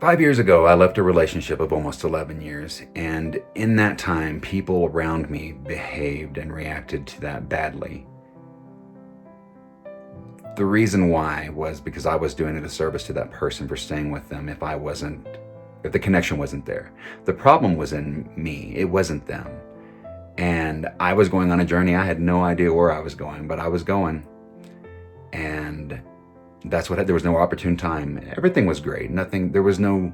5 years ago, I left a relationship of almost 11 years, and in that time, people around me behaved and reacted to that badly. The reason why was because I was doing a disservice to that person for staying with them if the connection wasn't there. The problem was in me, it wasn't them. And I was going on a journey. I had no idea where I was going, but I was going. And there was no opportune time. Everything was great. There was no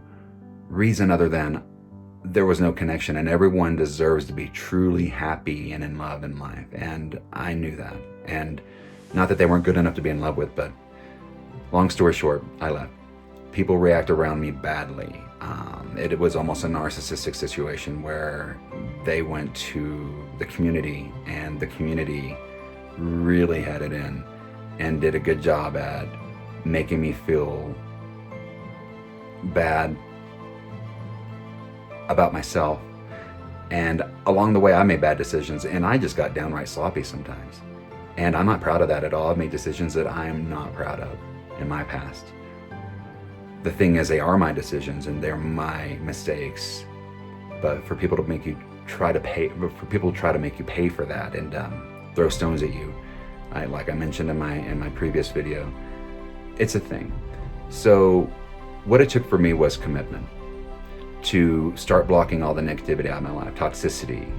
reason other than there was no connection, and everyone deserves to be truly happy and in love in life. And I knew that. And not that they weren't good enough to be in love with, but long story short, I left. People react around me badly. It was almost a narcissistic situation where they went to the community, and the community really had it in and did a good job at making me feel bad about myself. And along the way, I made bad decisions, and I just got downright sloppy sometimes. And I'm not proud of that at all. I've made decisions that I am not proud of in my past. The thing is, they are my decisions and they're my mistakes. But for people to make you try to make you pay for that and throw stones at you, like I mentioned in my previous video, it's a thing. So what it took for me was commitment to start blocking all the negativity out of my life, toxicity,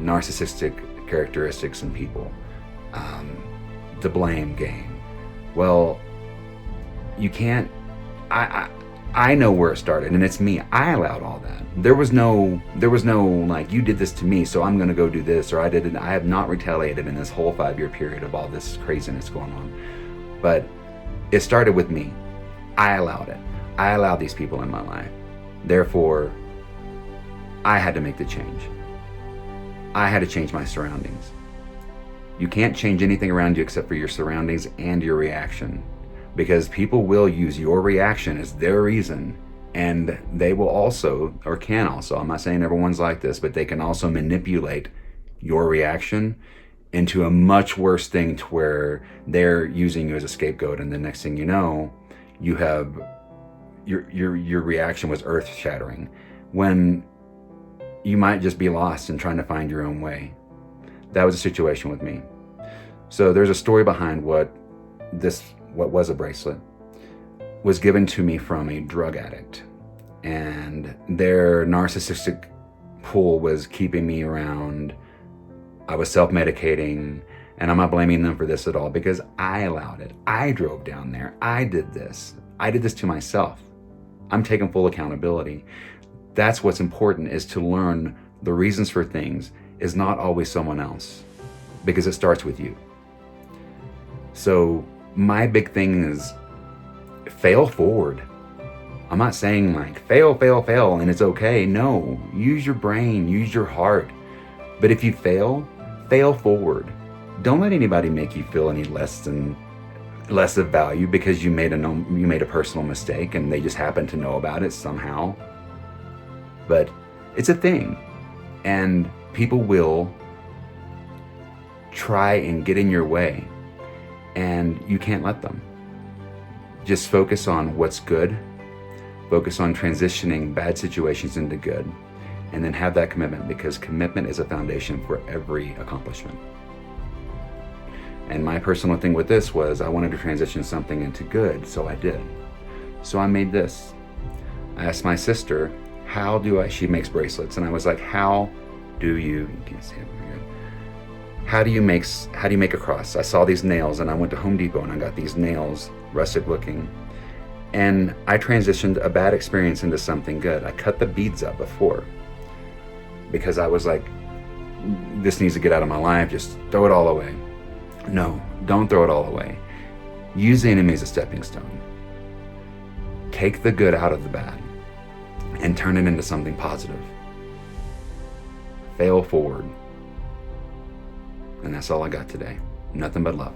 narcissistic characteristics in people, the blame game. Well, you can't. I know where it started, and it's me. I allowed all that. There was no like, you did this to me, so I'm gonna go do this, or I have not retaliated in this whole 5-year period of all this craziness going on. But it started with me. I allowed it. I allowed these people in my life. Therefore, I had to make the change. I had to change my surroundings. You can't change anything around you except for your surroundings and your reaction, because people will use your reaction as their reason, and they will also, or can also, I'm not saying everyone's like this, but they can also manipulate your reaction into a much worse thing, to where they're using you as a scapegoat, and the next thing you know, you have your reaction was earth-shattering, when you might just be lost in trying to find your own way. That was a situation with me. So there's a story behind what was a bracelet was given to me from a drug addict, and their narcissistic pull was keeping me around. I was self-medicating, and I'm not blaming them for this at all, because I allowed it. I drove down there. I did this to myself. I'm taking full accountability. That's what's important, is to learn the reasons for things is not always someone else, because it starts with you. So my big thing is fail forward. I'm not saying like fail, and it's okay. No, use your brain, use your heart. But if you fail forward. Don't let anybody make you feel any less of value because you made a personal mistake and they just happen to know about it somehow. But it's a thing, and people will try and get in your way, and you can't let them. Just focus on what's good, focus on transitioning bad situations into good, and then have that commitment, because commitment is a foundation for every accomplishment. And my personal thing with this was I wanted to transition something into good, so I did. So I made this. I asked my sister, she makes bracelets, and I was like, you can't see it very good. How do you make a cross? I saw these nails, and I went to Home Depot and I got these nails, rustic looking. And I transitioned a bad experience into something good. I cut the beads up before, because I was like, this needs to get out of my life, just throw it all away. No, don't throw it all away. Use the enemy as a stepping stone. Take the good out of the bad and turn it into something positive. Fail forward. And that's all I got today. Nothing but love.